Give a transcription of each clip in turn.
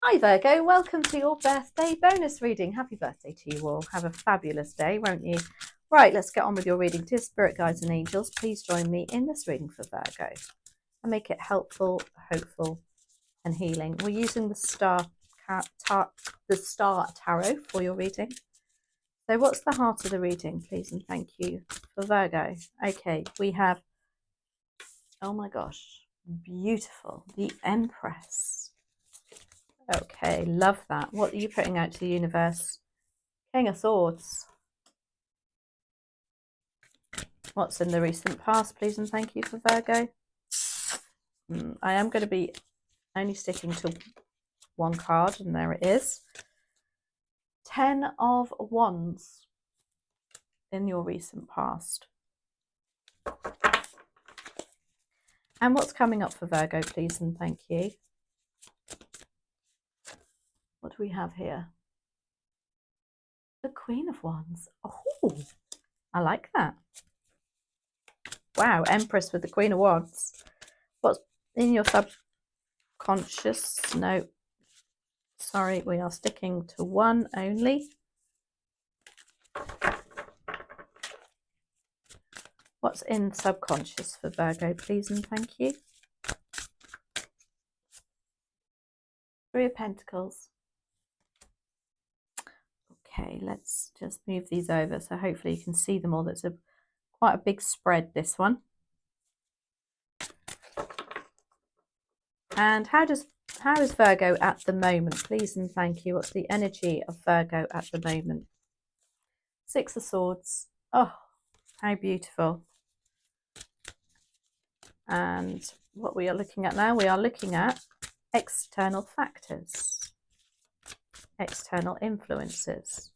Hi Virgo, welcome to your birthday bonus reading. Happy birthday to you all. Have a fabulous day, won't you? Right, let's get on with your reading. Dear Spirit Guides and Angels, please join me in this reading for Virgo and make it helpful, hopeful and healing. We're using the Star Tarot for your reading. So what's the heart of the reading, please and thank you for Virgo? Okay, we have, oh my gosh, beautiful, the Empress. Okay, love that. What are you putting out to the universe? King of Swords. What's in the recent past, please and thank you for Virgo? I am going to be only sticking to one card, and there it is. 10 of Wands in your recent past. And what's coming up for Virgo, please and thank you? What do we have here? The Queen of Wands. Oh, I like that. Wow, Empress with the Queen of Wands. What's in your subconscious? No, sorry, we are sticking to one only. What's in subconscious for Virgo, please and thank you? Three of Pentacles. Okay, let's just move these over so hopefully you can see them all. That's quite a big spread, this one. And how is Virgo at the moment, please and thank you? What's the energy of Virgo at the moment? Six of Swords. Oh, how beautiful. And what we are looking at now, we are looking at external factors, external influences.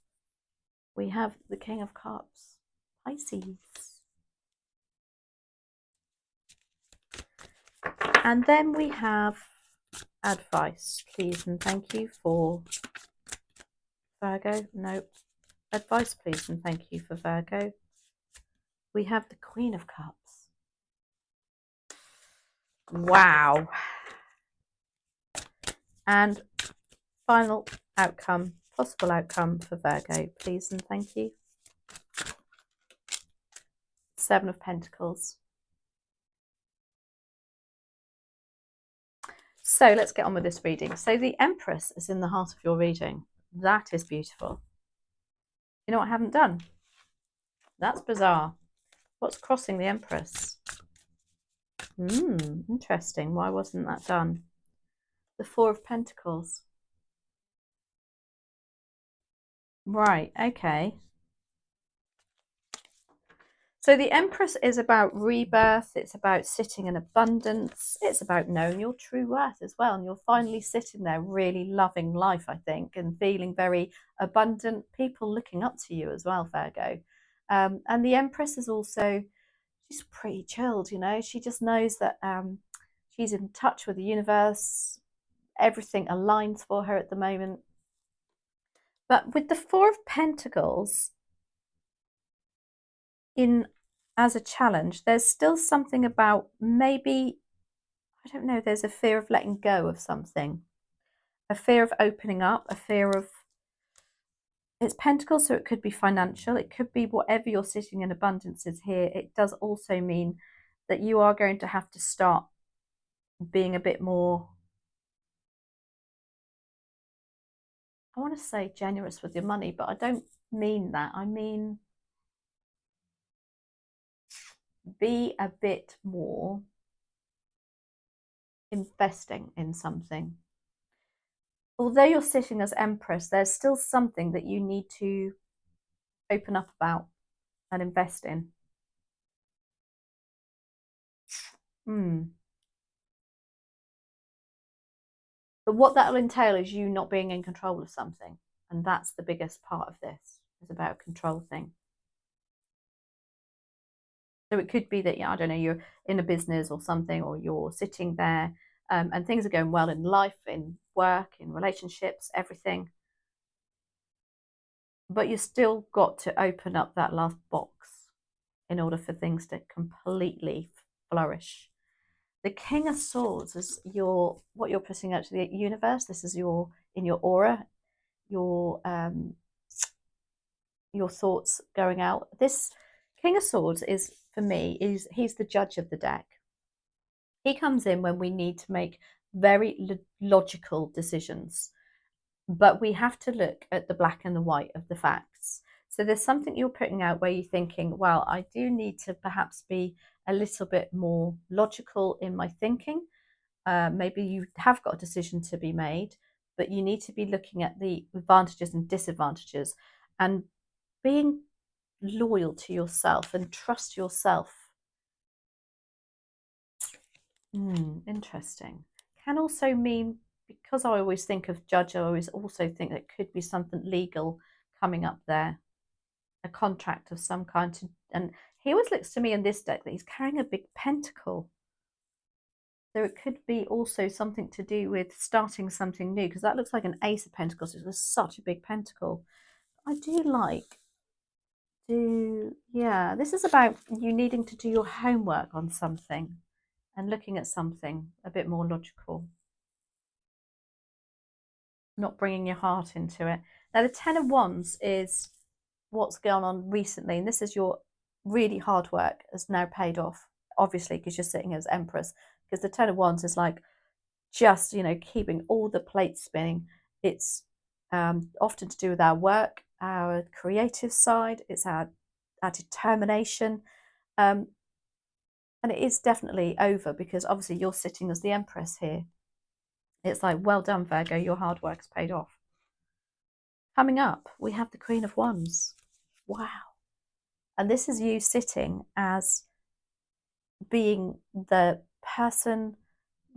We have the King of Cups, Pisces. And then we have advice, please and thank you for Virgo. No, advice, please and thank you for Virgo. We have the Queen of Cups. Wow. And final outcome, possible outcome for Virgo, please and thank you. Seven of Pentacles. So let's get on with this reading. So the Empress is in the heart of your reading. That is beautiful. You know what I haven't done? That's bizarre. What's crossing the Empress? Interesting. Why wasn't that done? The Four of Pentacles. Right, okay. So the Empress is about rebirth. It's about sitting in abundance. It's about knowing your true worth as well. And you're finally sitting there really loving life, I think, and feeling very abundant. People looking up to you as well, Virgo. And the Empress is also, she's pretty chilled, you know. She just knows that she's in touch with the universe. Everything aligns for her at the moment. But with the Four of Pentacles in as a challenge, there's still something about maybe, I don't know, there's a fear of letting go of something, a fear of opening up, a fear of, it's Pentacles, so it could be financial, it could be whatever you're sitting in abundance is here. It does also mean that you are going to have to start being a bit more, I want to say generous with your money, but I don't mean that. I mean, be a bit more investing in something. Although you're sitting as Empress, there's still something that you need to open up about and invest in. But what that will entail is you not being in control of something. And that's the biggest part of this, is about a control thing. So it could be that, I don't know, you're in a business or something, or you're sitting there and things are going well in life, in work, in relationships, everything. But you still got to open up that last box in order for things to completely flourish. The King of Swords is what you're putting out to the universe. This is in your aura, your your thoughts going out. This King of Swords is, for me, he's the judge of the deck. He comes in when we need to make very logical decisions, but we have to look at the black and the white of the facts. So there's something you're putting out where you're thinking, well, I do need to perhaps be a little bit more logical in my thinking. Maybe you have got a decision to be made, but you need to be looking at the advantages and disadvantages and being loyal to yourself and trust yourself. Interesting. Can also mean, because I always think of judge, I always also think that could be something legal coming up there, a contract of some kind. And he always looks to me in this deck that he's carrying a big pentacle. So it could be also something to do with starting something new, because that looks like an ace of pentacles. It was such a big pentacle. I do like yeah, this is about you needing to do your homework on something and looking at something a bit more logical, not bringing your heart into it. Now, the Ten of Wands is what's gone on recently, and this is your really hard work has now paid off, obviously, because you're sitting as Empress, because the Ten of Wands is like just, keeping all the plates spinning. It's often to do with our work, our creative side, it's our determination. And it is definitely over because obviously you're sitting as the Empress here. It's like, well done, Virgo, your hard work's paid off. Coming up, we have the Queen of Wands. Wow. And this is you sitting as being the person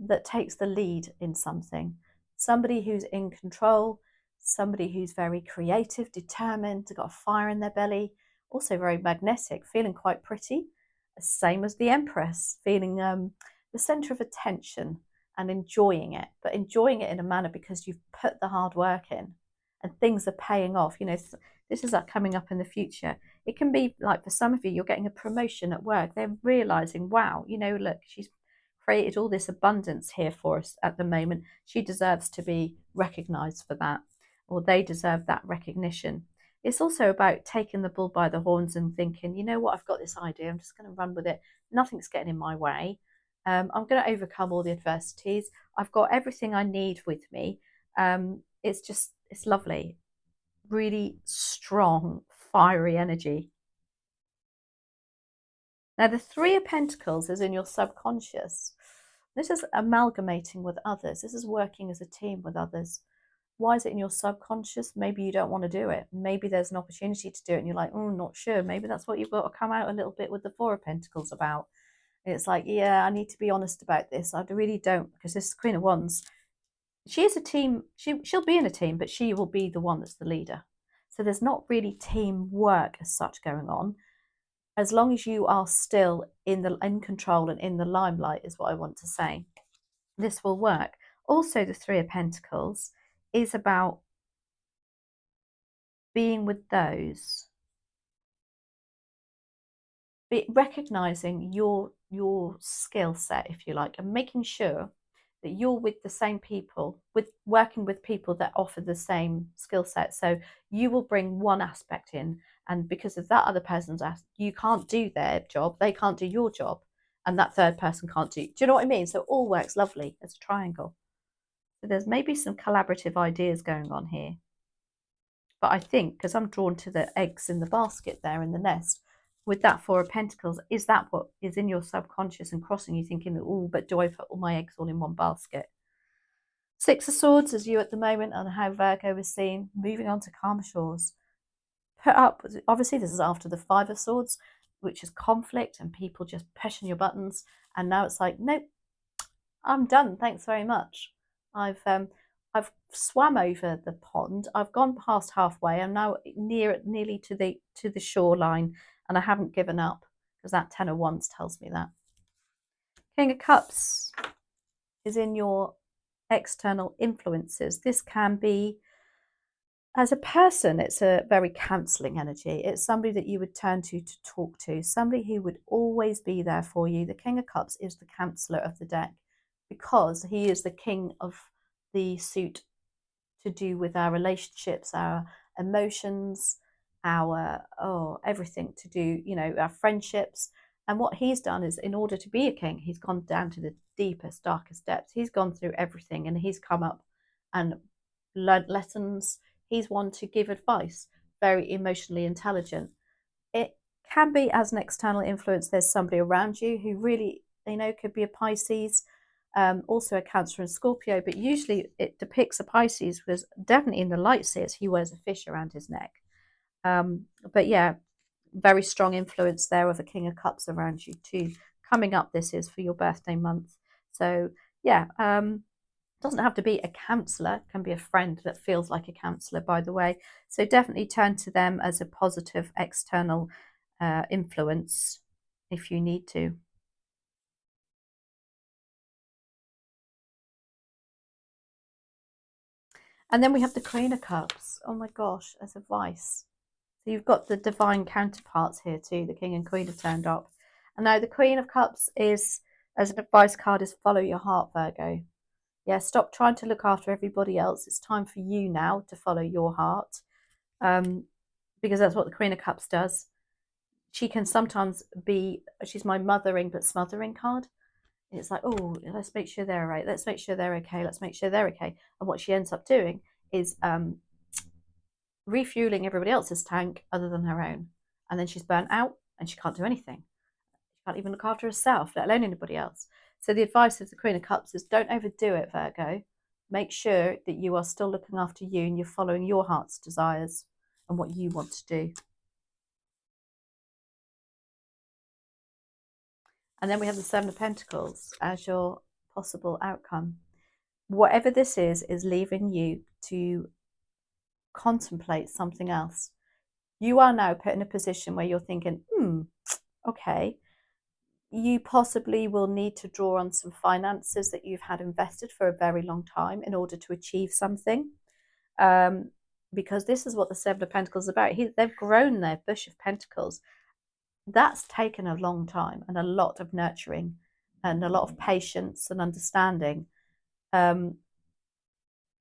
that takes the lead in something. Somebody who's in control, somebody who's very creative, determined, got a fire in their belly, also very magnetic, feeling quite pretty. Same as the Empress, feeling the center of attention and enjoying it, but enjoying it in a manner because you've put the hard work in and things are paying off. This is coming up in the future. It can be like, for some of you, you're getting a promotion at work. They're realizing, wow, look, she's created all this abundance here for us at the moment. She deserves to be recognized for that, or they deserve that recognition. It's also about taking the bull by the horns and thinking, you know what, I've got this idea, I'm just going to run with it. Nothing's getting in my way. I'm going to overcome all the adversities. I've got everything I need with me. It's lovely. Really strong, fiery energy. Now, the Three of Pentacles is in your subconscious. This is amalgamating with others. This is working as a team with others. Why is it in your subconscious? Maybe you don't want to do it. Maybe there's an opportunity to do it and you're like, not sure. Maybe that's what you've got to come out a little bit with the Four of Pentacles about. It's like, yeah, I need to be honest about this. I really don't, because this Queen of Wands, she is a team. She'll be in a team, but she will be the one that's the leader. So there's not really teamwork as such going on. As long as you are still in control and in the limelight, is what I want to say. This will work. Also, the Three of Pentacles is about being with those, recognizing your skill set, if you like, and making sure that you're with the same people, working with people that offer the same skill set. So you will bring one aspect in, and because of that other person's you can't do their job, they can't do your job, and that third person can't do you know what I mean? So it all works lovely as a triangle. So there's maybe some collaborative ideas going on here. But I think, because I'm drawn to the eggs in the basket there in the nest, with that Four of Pentacles, is that what is in your subconscious and crossing you, thinking, oh, but do I put all my eggs all in one basket? Six of Swords is you at the moment, and how Virgo is seen. Moving on to calmer shores. Put up, obviously this is after the Five of Swords, which is conflict and people just pushing your buttons. And now it's like, nope, I'm done. Thanks very much. I've swam over the pond. I've gone past halfway. I'm now nearly to the shoreline, and I haven't given up, because that Ten of Wands tells me that. King of Cups is in your external influences. This can be As a person, it's a very counselling energy. It's somebody that you would turn to talk to, somebody who would always be there for you. The King of Cups is the counsellor of the deck because he is the king of the suit to do with our relationships, our emotions, our everything to do, our friendships. And what he's done is, in order to be a king, he's gone down to the deepest, darkest depths. He's gone through everything and he's come up and learned lessons. He's one to give advice, very emotionally intelligent. It can be as an external influence. There's somebody around you who really, could be a Pisces, also a Cancer and Scorpio, but usually it depicts a Pisces because definitely in the light seers, he wears a fish around his neck. But yeah, very strong influence there of a King of Cups around you too. Coming up, this is for your birthday month. So yeah, doesn't have to be a counsellor, can be a friend that feels like a counsellor, by the way. So definitely turn to them as a positive external influence if you need to. And then we have the Queen of Cups. Oh my gosh, as advice. So you've got the divine counterparts here too. The King and Queen have turned up. And now the Queen of Cups is, as an advice card, is follow your heart, Virgo. Yeah, stop trying to look after everybody else. It's time for you now to follow your heart. Because that's what the Queen of Cups does. She can sometimes be, she's my mothering but smothering card. It's like, oh, let's make sure they're right. Let's make sure they're okay. Let's make sure they're okay. And what she ends up doing is refueling everybody else's tank other than her own. And then she's burnt out and she can't do anything. She can't even look after herself, let alone anybody else. So the advice of the Queen of Cups is don't overdo it, Virgo. Make sure that you are still looking after you and you're following your heart's desires and what you want to do. And then we have the Seven of Pentacles as your possible outcome. Whatever this is leaving you to contemplate something else. You are now put in a position where you're thinking, okay, you possibly will need to draw on some finances that you've had invested for a very long time in order to achieve something. Because this is what the Seven of Pentacles is about. They've grown their bush of pentacles. That's taken a long time and a lot of nurturing and a lot of patience and understanding. The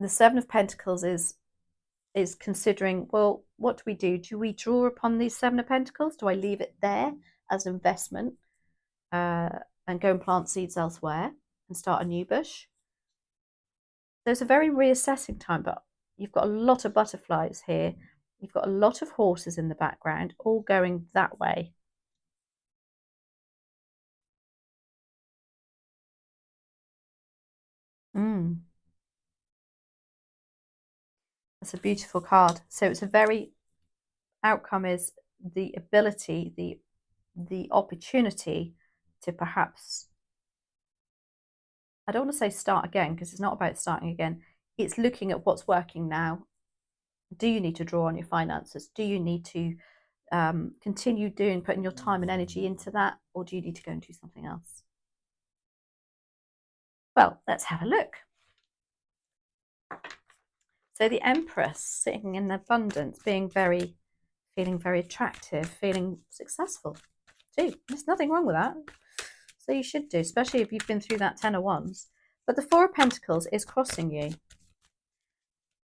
Seven of Pentacles is considering, well, what do we do? Do we draw upon these Seven of Pentacles? Do I leave it there as an investment and go and plant seeds elsewhere and start a new bush? There's a very reassessing time, but you've got a lot of butterflies here. You've got a lot of horses in the background, all going that way. That's a beautiful card. So it's a very outcome is the ability, the opportunity to perhaps, I don't want to say start again because it's not about starting again. It's looking at what's working now. Do you need to draw on your finances? Do you need to continue putting your time and energy into that, or do you need to go and do something else? Well, let's have a look. So the Empress sitting in abundance, feeling very attractive, feeling successful too. There's nothing wrong with that. So you should do, especially if you've been through that 10 of Wands. But the Four of Pentacles is crossing you.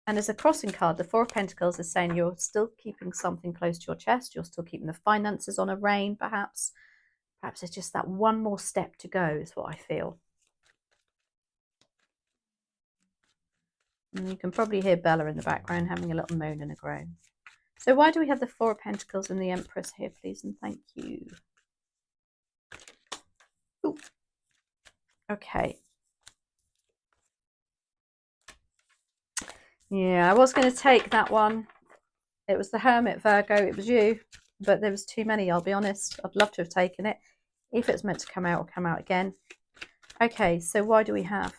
And as a crossing card, the Four of Pentacles is saying you're still keeping something close to your chest. You're still keeping the finances on a rein, perhaps. Perhaps it's just that one more step to go is what I feel. And you can probably hear Bella in the background having a little moan and a groan. So why do we have the Four of Pentacles and the Empress here, please? And thank you. Ooh. Okay. Yeah, I was going to take that one. It was the Hermit, Virgo. It was you. But there was too many, I'll be honest. I'd love to have taken it. If it's meant to come out, it'll come out again. Okay, so why do we have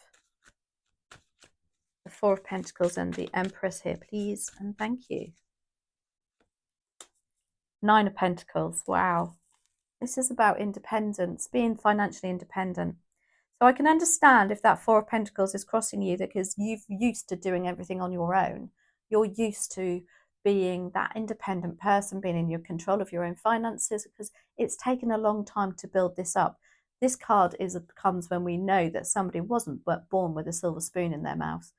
the Four of Pentacles and the Empress here, please? And thank you. Nine of Pentacles. Wow. This is about independence, being financially independent. So I can understand if that Four of Pentacles is crossing you because you've used to doing everything on your own. you're used to being that independent person, being in your control of your own finances, because it's taken a long time to build this up. This card comes when we know that somebody wasn't born with a silver spoon in their mouth.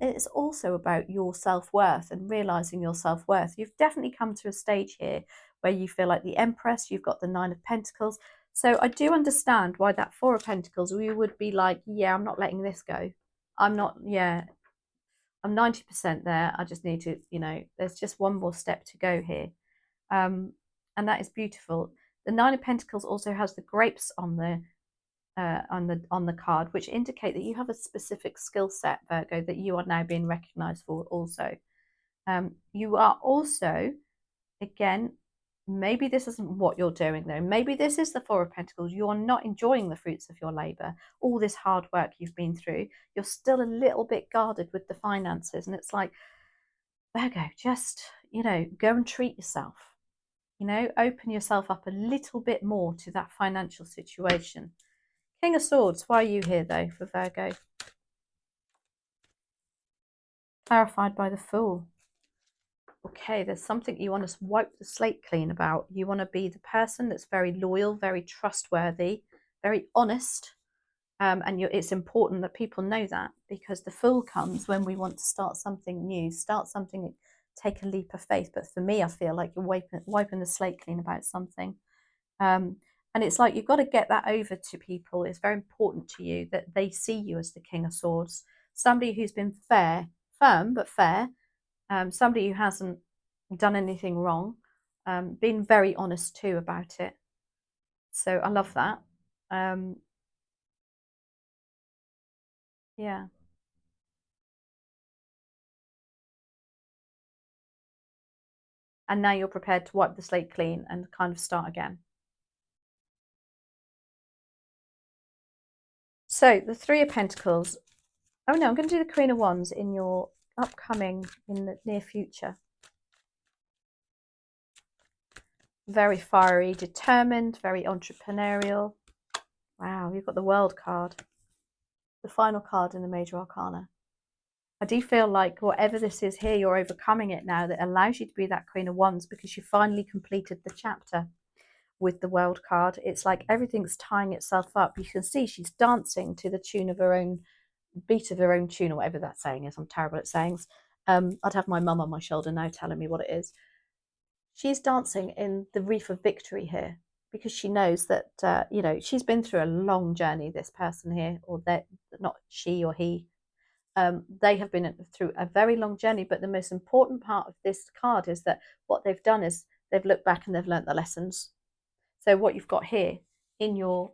It's also about your self-worth and realizing your self-worth. You've definitely come to a stage here where you feel like the Empress, you've got the Nine of Pentacles. So I do understand why that Four of Pentacles, we would be like, yeah, I'm not letting this go. I'm not, yeah, I'm 90% there. I just need to, there's just one more step to go here. And that is beautiful. The Nine of Pentacles also has the grapes on the card, which indicate that you have a specific skill set, Virgo, that you are now being recognized for also. You are also, again, maybe this isn't what you're doing though. Maybe this is the Four of Pentacles. You are not enjoying the fruits of your labor, all this hard work you've been through. You're still a little bit guarded with the finances. And it's like, Virgo, just, go and treat yourself. Open yourself up a little bit more to that financial situation. King of Swords, why are you here though for Virgo? Clarified by the Fool. Okay, there's something you want to wipe the slate clean about. You want to be the person that's very loyal, very trustworthy, very honest. And it's important that people know that, because the Fool comes when we want to start something new, start something, take a leap of faith. But for me, I feel like you're wiping the slate clean about something. And it's like you've got to get that over to people. It's very important to you that they see you as the King of Swords, somebody who's been firm but fair, somebody who hasn't done anything wrong, being very honest too about it. So I love that. Yeah. And now you're prepared to wipe the slate clean and kind of start again. So the Three of Pentacles. Oh no, I'm going to do the Queen of Wands in your upcoming, in the near future. Very fiery, determined, very entrepreneurial. Wow, you've got the World card. The final card in the Major Arcana. I do feel like whatever this is here, you're overcoming it now. That allows you to be that Queen of Wands because you finally completed the chapter with the World card. It's like everything's tying itself up. You can see she's dancing to the tune of her own, beat of her own tune, or whatever that saying is. I'm terrible at sayings. I'd have my mum on my shoulder now telling me what it is. She's dancing in the Reef of Victory here because she knows that, she's been through a long journey, this person here, or that, not she or he. They have been through a very long journey, but the most important part of this card is that what they've done is they've looked back and they've learnt the lessons. So what you've got here in your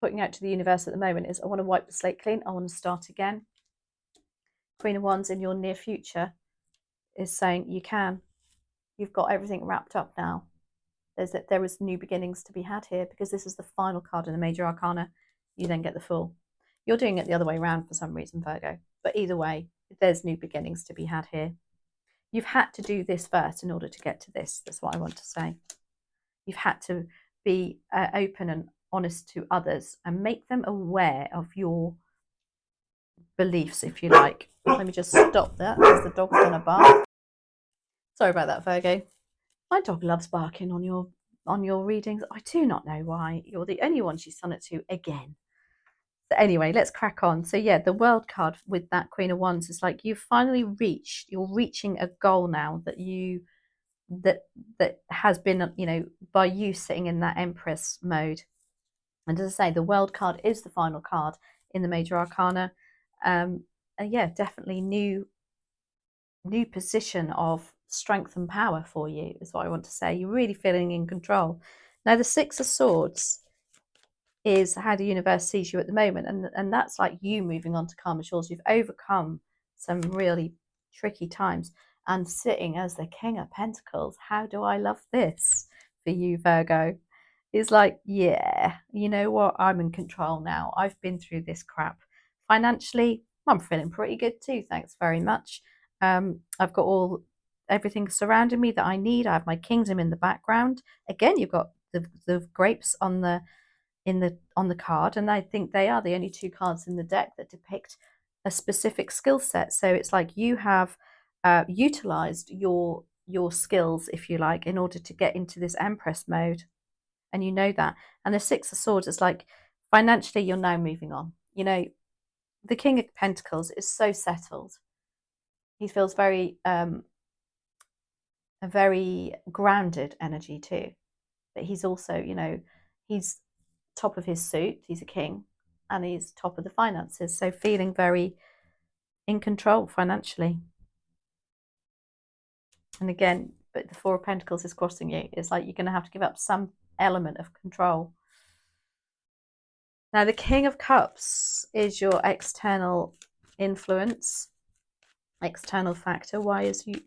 putting out to the universe at the moment is, I want to wipe the slate clean. I want to start again. Queen of Wands in your near future is saying you can. You've got everything wrapped up now. There is new beginnings to be had here, because this is the final card in the Major Arcana. You then get the Fool. You're doing it the other way around for some reason, Virgo. But either way, there's new beginnings to be had here. You've had to do this first in order to get to this. That's what I want to say. You've had to be open and honest to others and make them aware of your beliefs, if you like. Let me just stop that because the dog's going to bark. Sorry about that, Virgo. My dog loves barking on your readings. I do not know why. You're the only one she's done it to again. So anyway, let's crack on. So yeah, the World card with that Queen of Wands is like you're reaching a goal now that has been, by you sitting in that Empress mode. And as I say, the World card is the final card in the Major Arcana. And yeah, definitely new position of strength and power for you is what I want to say. You're really feeling in control. Now, the Six of Swords is how the universe sees you at the moment. And that's like you moving on to calmer shores. You've overcome some really tricky times and sitting as the King of Pentacles. How do I love this for you, Virgo? It's like, yeah, you know what? I'm in control now. I've been through this crap. Financially, I'm feeling pretty good too. Thanks very much. I've got everything surrounding me that I need. I have my kingdom in the background. Again, you've got the grapes on the card, and I think they are the only two cards in the deck that depict a specific skill set. So it's like you have utilized your skills, if you like, in order to get into this Empress mode, and you know that. And the Six of Swords is like financially, you're now moving on. You know, the King of Pentacles is so settled. He feels very a very grounded energy too. But he's also, you know, he's top of his suit. He's a king, and he's top of the finances. So feeling very in control financially. And again, but the Four of Pentacles is crossing you. It's like you're going to have to give up some element of control. Now, the King of Cups is your external influence, external factor. Why is you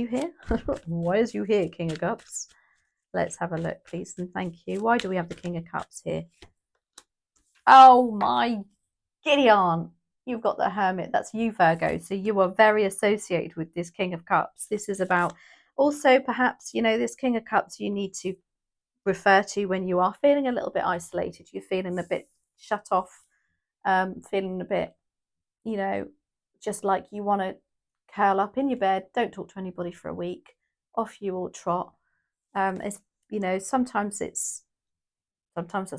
here? Why is you here, King of Cups? Let's have a look, please, and thank you. Why do we have the King of Cups here? Oh my Gideon! You've got the Hermit. That's you, Virgo. So you are very associated with this King of Cups. This is about also perhaps, you know, this King of Cups you need to refer to when you are feeling a little bit isolated. You're feeling a bit shut off, feeling a bit, you know, just like you want to curl up in your bed, don't talk to anybody for a week, off you all trot. It's, you know, sometimes that's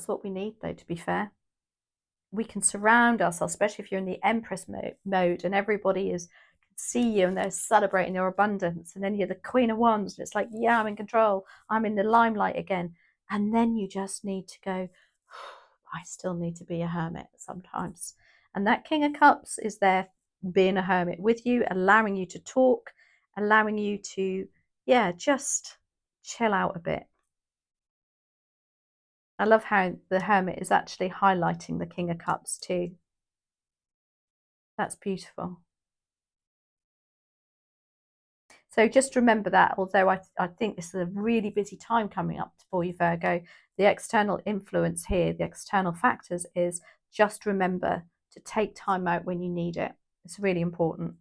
what we need, though, to be fair. We can surround ourselves, especially if you're in the Empress mode and everybody is see you and they're celebrating your abundance, and then you're the Queen of Wands and it's like, yeah, I'm in control, I'm in the limelight again. And then you just need to go, I still need to be a hermit sometimes. And that King of Cups is there being a hermit with you, allowing you to talk, allowing you to, yeah, just chill out a bit. I love how the Hermit is actually highlighting the King of Cups too. That's beautiful. So just remember that, although I think this is a really busy time coming up for you, Virgo, the external influence here, the external factors is just remember to take time out when you need it. It's really important.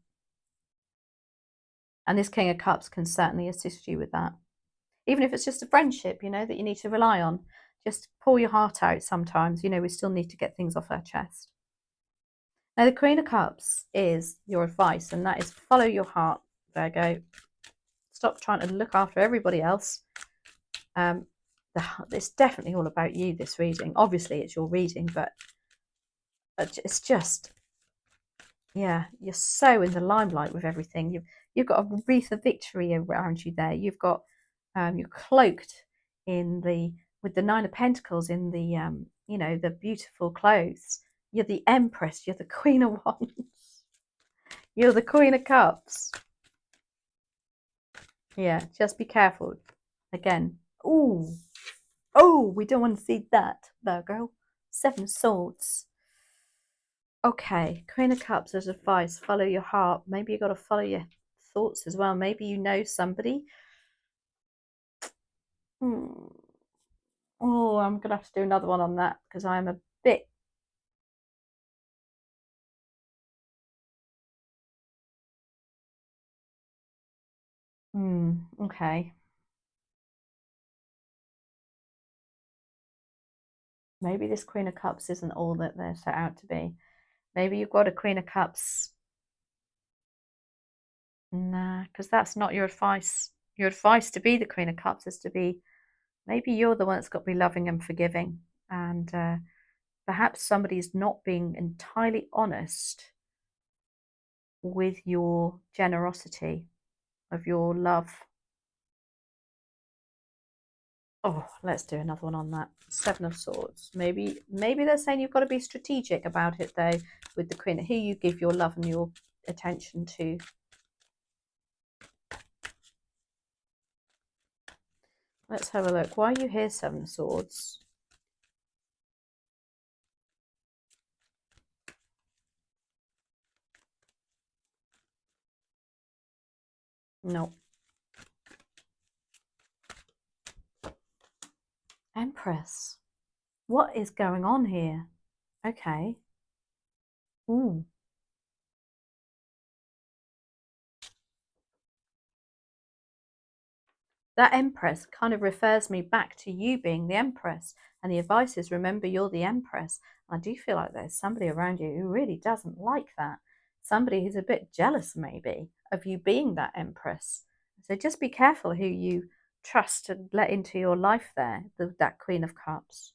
And this King of Cups can certainly assist you with that. Even if it's just a friendship, you know, that you need to rely on. Just pour your heart out sometimes. You know, we still need to get things off our chest. Now, the Queen of Cups is your advice, and that is follow your heart, Virgo. Stop trying to look after everybody else. It's definitely all about you, this reading. Obviously, it's your reading, but it's just, yeah, you're so in the limelight with everything. You've got a wreath of victory around you there. You've got, you're cloaked with the Nine of Pentacles in the, you know, the beautiful clothes. You're the Empress. You're the Queen of Wands. You're the Queen of Cups. Yeah, just be careful. Again, oh, we don't want to see that, Virgo. Seven of Swords. Okay, Queen of Cups as advice, follow your heart. Maybe you've got to follow your thoughts as well. Maybe you know somebody. Oh, I'm going to have to do another one on that because I'm a bit... okay. Maybe this Queen of Cups isn't all that they're set out to be. Maybe you've got a Queen of Cups. Nah, because that's not your advice. Your advice to be the Queen of Cups is to be, maybe you're the one that's got to be loving and forgiving. And perhaps somebody's not being entirely honest with your generosity, of your love. Oh, let's do another one on that. Seven of Swords. Maybe they're saying you've got to be strategic about it, though, with the Queen. Who you give your love and your attention to. Let's have a look. Why are you here, Seven of Swords? No. Empress. What is going on here? Okay. Ooh. That Empress kind of refers me back to you being the Empress. And the advice is, remember, you're the Empress. I do feel like there's somebody around you who really doesn't like that. Somebody who's a bit jealous, maybe, of you being that Empress. So just be careful who you trust to let into your life there, that Queen of Cups.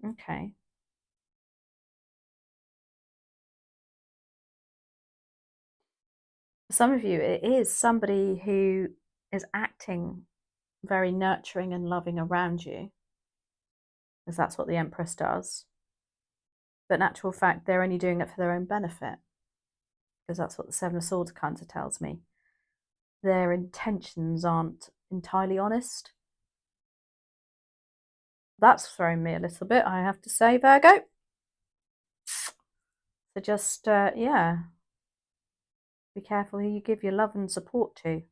Okay. For some of you, it is somebody who is acting very nurturing and loving around you, because that's what the Empress does. But in actual fact, they're only doing it for their own benefit, because that's what the Seven of Swords kind of tells me. Their intentions aren't entirely honest. That's thrown me a little bit, I have to say, Virgo. So just, yeah, be careful who you give your love and support to.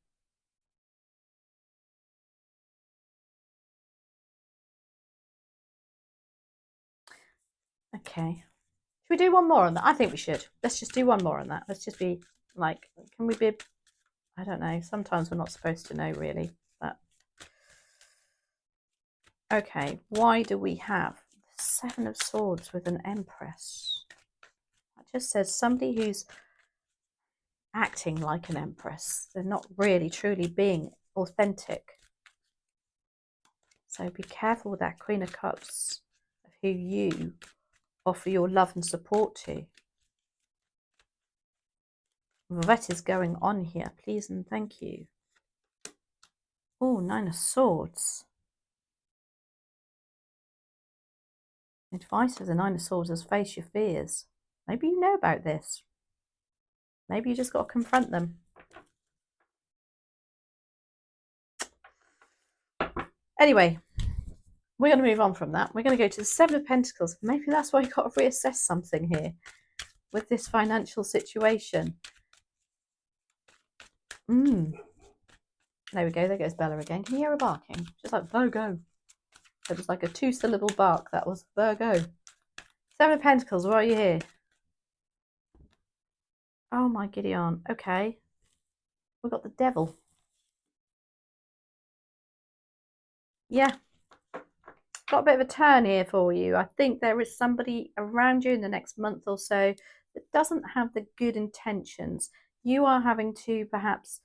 Okay. Should we do one more on that? I think we should. Let's just do one more on that. Let's just be like, can we be, I don't know, sometimes we're not supposed to know really, but okay, why do we have the Seven of Swords with an Empress? That just says somebody who's acting like an Empress. They're not really truly being authentic. So be careful with that Queen of Cups of who you offer your love and support to. What is going on here? Please and thank you. Oh, Nine of Swords. Advice of the Nine of Swords is face your fears. Maybe you know about this. Maybe you just got to confront them. Anyway, we're going to move on from that. We're going to go to the Seven of Pentacles. Maybe that's why you've got to reassess something here with this financial situation. There we go. There goes Bella again. Can you hear her barking? Just like Virgo. It was like a 2-syllable bark. That was Virgo. Seven of Pentacles. Why are you here? Oh my Gideon. Okay. We've got the Devil. Yeah. Got a bit of a turn here for you. I think there is somebody around you in the next month or so that doesn't have the good intentions. You are having to perhaps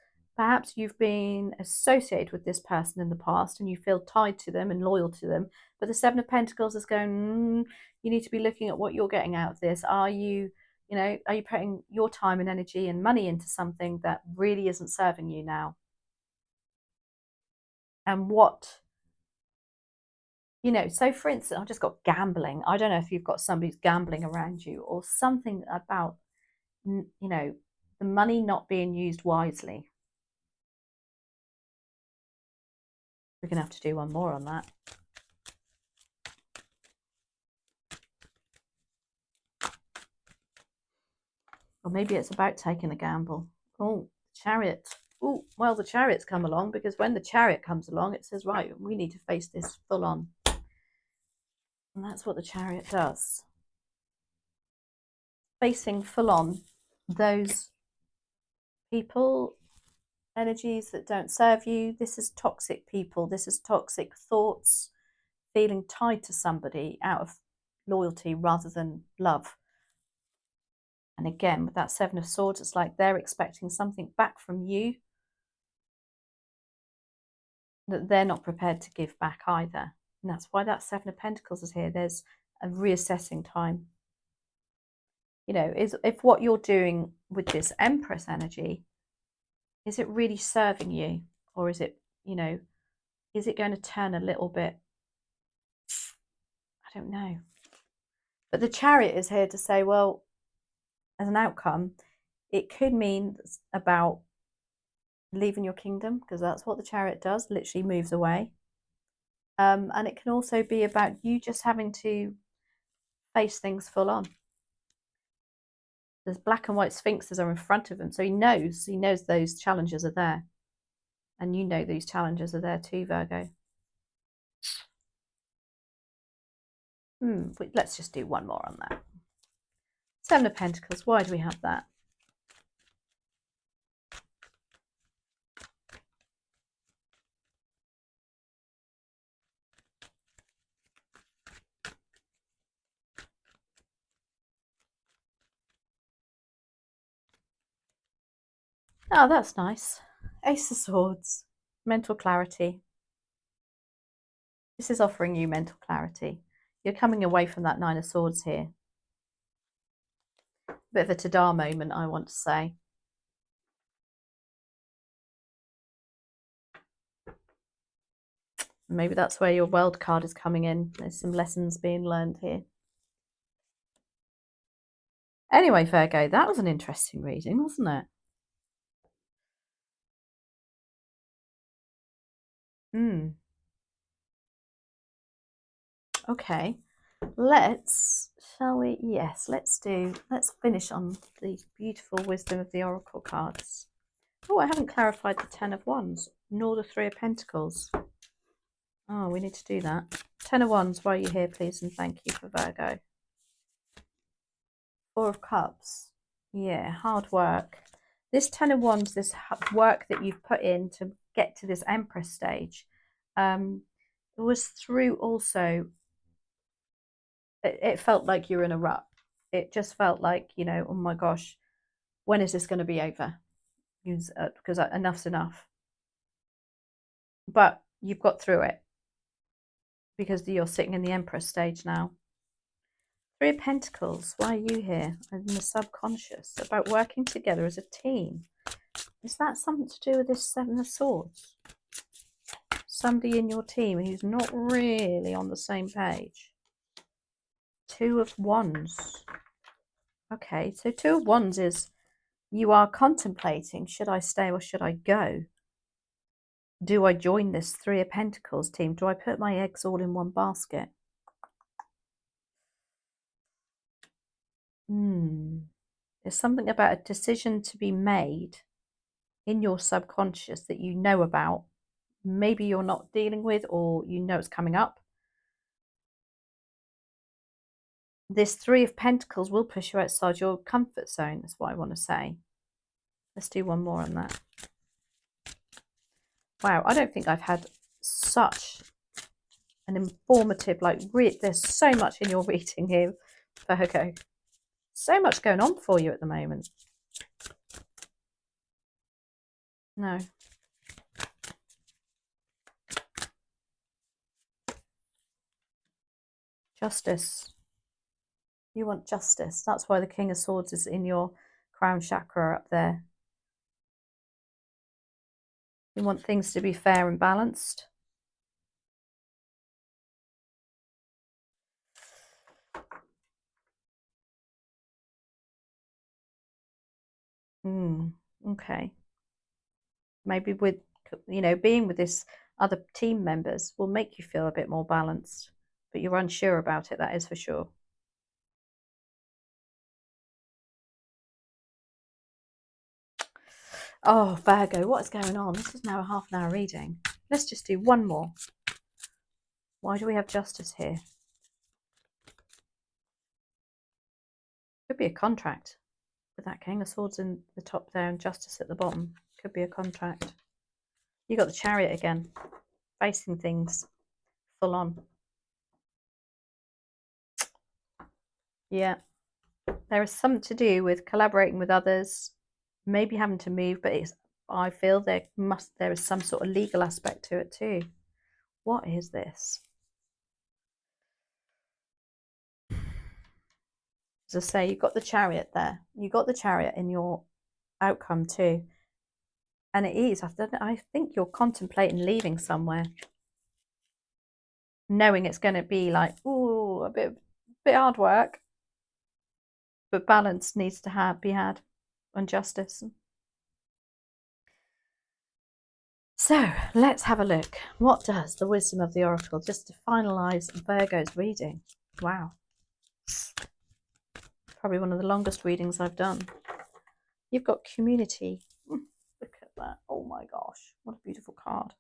you've been associated with this person in the past and you feel tied to them and loyal to them. But the Seven of Pentacles is going, you need to be looking at what you're getting out of this. Are you putting your time and energy and money into something that really isn't serving you now? And what, so for instance, I've just got gambling. I don't know if you've got somebody who's gambling around you or something about, the money not being used wisely. We're going to have to do one more on that. Or maybe it's about taking a gamble. Oh, Chariot. Oh, well, the Chariot's come along, because when the Chariot comes along, it says, right, we need to face this full on. And that's what the Chariot does. Facing full on those people, energies that don't serve you. This is toxic people. This is toxic thoughts, feeling tied to somebody out of loyalty rather than love. And again, with that Seven of Swords, it's like they're expecting something back from you that they're not prepared to give back either. And that's why that Seven of Pentacles is here. There's a reassessing time. If what you're doing with this Empress energy, is it really serving you? Or is it, is it going to turn a little bit? I don't know. But the Chariot is here to say, well, as an outcome, it could mean about leaving your kingdom, because that's what the Chariot does, literally moves away. And it can also be about you just having to face things full on. There's black and white sphinxes are in front of him, so he knows those challenges are there. And you know these challenges are there too, Virgo. Let's just do one more on that. Seven of Pentacles. Why do we have that? Oh, that's nice. Ace of Swords. Mental clarity. This is offering you mental clarity. You're coming away from that Nine of Swords here. Bit of a ta-da moment, I want to say. Maybe that's where your World card is coming in. There's some lessons being learned here. Anyway, Virgo, that was an interesting reading, wasn't it? Okay. Shall we? Yes, let's finish on the beautiful wisdom of the Oracle cards. Oh, I haven't clarified the Ten of Wands, nor the Three of Pentacles. Oh, we need to do that. Ten of Wands, why are you here, please, and thank you for Virgo. Four of Cups. Yeah, hard work. This Ten of Wands, this work that you've put in to get to this Empress stage, it was through also, it felt like you were in a rut. It just felt like, you know, oh my gosh, when is this going to be over? Because enough's enough. But you've got through it because you're sitting in the Empress stage now. Three of Pentacles, why are you here? In the subconscious, about working together as a team. Is that something to do with this Seven of Swords? Somebody in your team who's not really on the same page. Two of Wands. Okay, so Two of Wands is you are contemplating, should I stay or should I go? Do I join this Three of Pentacles team? Do I put my eggs all in one basket? There's something about a decision to be made in your subconscious that you know about. Maybe you're not dealing with, or you know it's coming up. This Three of Pentacles will push you outside your comfort zone. That's what I want to say. Let's do one more on that. Wow, I don't think I've had such an informative, there's so much in your reading here, Virgo. So much going on for you at the moment. No. Justice. You want justice. That's why the King of Swords is in your crown chakra up there. You want things to be fair and balanced. Okay. Maybe with, you know, being with this other team members will make you feel a bit more balanced, but you're unsure about it, that is for sure. Oh, Virgo, what is going on? This is now a half an hour reading. Let's just do one more. Why do we have justice here? Could be a contract with that King of Swords in the top there and justice at the bottom. Could be a contract. You got the Chariot again, facing things full on. Yeah, there is something to do with collaborating with others, maybe having to move, but I feel there is some sort of legal aspect to it too. What is this? As I say, you've got the Chariot there. You got the Chariot in your outcome too. And it is, I think you're contemplating leaving somewhere, knowing it's going to be like, ooh, a bit hard work, but balance needs to be had, and justice. So let's have a look. What does the wisdom of the Oracle, just to finalize Virgo's reading? Wow. Probably one of the longest readings I've done. You've got community. Look at that. Oh my gosh. What a beautiful card.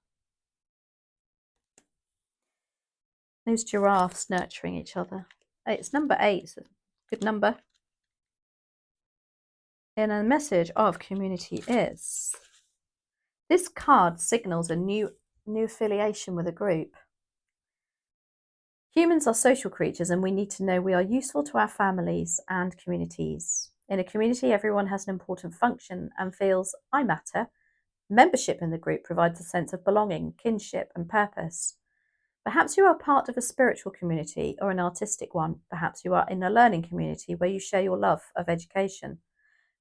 Those giraffes nurturing each other. It's number 8, so good number. And a message of community is, this card signals a new affiliation with a group. Humans are social creatures, and we need to know we are useful to our families and communities. In a community, everyone has an important function and feels I matter. Membership in the group provides a sense of belonging, kinship, and purpose. Perhaps you are part of a spiritual community or an artistic one. Perhaps you are in a learning community where you share your love of education.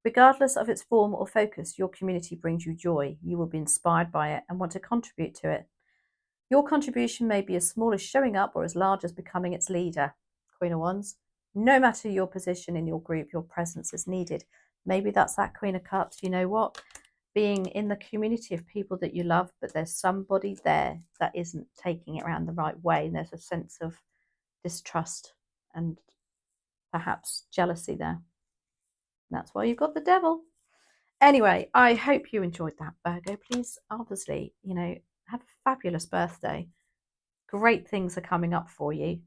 Regardless of its form or focus, your community brings you joy. You will be inspired by it and want to contribute to it. Your contribution may be as small as showing up or as large as becoming its leader. Queen of Wands. No matter your position in your group, your presence is needed. Maybe that's that Queen of Cups. You know what? Being in the community of people that you love, but there's somebody there that isn't taking it around the right way. And there's a sense of distrust and perhaps jealousy there. That's why you've got the devil. Anyway, I hope you enjoyed that, Virgo. Please, obviously, have a fabulous birthday. Great things are coming up for you.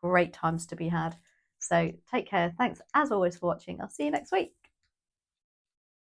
Great times to be had. So take care. Thanks as always for watching. I'll see you next week.